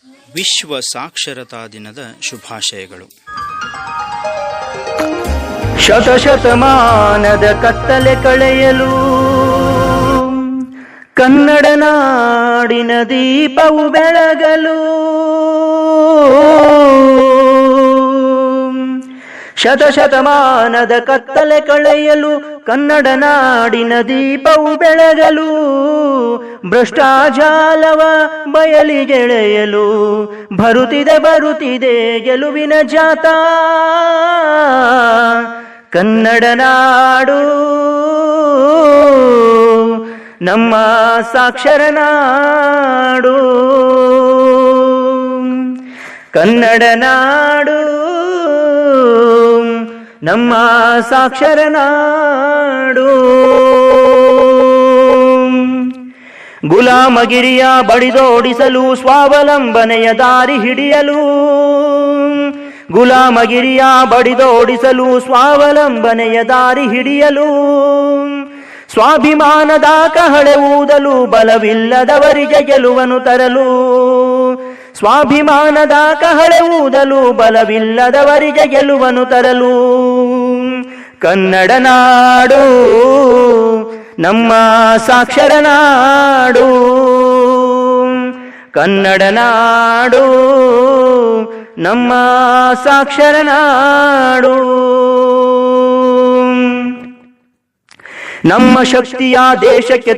ವಿಶ್ವ ಸಾಕ್ಷರತಾ ದಿನದ ಶುಭಾಶಯಗಳು. ಶತಶತಮಾನದ ಕತ್ತಲೆ ಕಳೆಯಲು ಕನ್ನಡ ನಾಡಿನ ದೀಪವು ಬೆಳಗಲು, ಶತಶತಮಾನದ ಕತ್ತಲೆ ಕಳೆಯಲು ಕನ್ನಡ ನಾಡಿನ ದೀಪವು ಬೆಳಗಲು, ಭ್ರಷ್ಟಾಚಾರವ ಬಯಲಿಗೆಳೆಯಲು ಬರುತ್ತಿದೆ ಗೆಲುವಿನ ಜಾತ. ಕನ್ನಡ ನಾಡು ನಮ್ಮ ಸಾಕ್ಷರ ನಾಡು, ಕನ್ನಡ ನಾಡು ನಮ್ಮ ಸಾಕ್ಷರ ನಾಡು. ಗುಲಾಮಗಿರಿಯ ಬಡಿದೋಡಿಸಲು ಸ್ವಾವಲಂಬನೆಯ ದಾರಿ ಹಿಡಿಯಲು, ಗುಲಾಮಗಿರಿಯ ಬಡಿದೋಡಿಸಲು ಸ್ವಾವಲಂಬನೆಯ ದಾರಿ ಹಿಡಿಯಲು, ಸ್ವಾಭಿಮಾನದ ಕಹಳೆ ಊದಲು ಬಲವಿಲ್ಲದವರಿಗೆ ಗೆಲುವನ್ನು ತರಲು, ಸ್ವಾಭಿಮಾನದ ಕಹಳೆ ಊದಲು ಬಲವಿಲ್ಲದವರಿಗೆ ಗೆಲುವನ್ನು ತರಲು. ಕನ್ನಡ ನಾಡು ನಮ್ಮ ಸಾಕ್ಷರ ನಾಡು, ಕನ್ನಡ ನಾಡು ನಮ್ಮ ಸಾಕ್ಷರ ನಾಡು. ನಮ್ಮ ಶಕ್ತಿಯ ದೇಶಕ್ಕೆ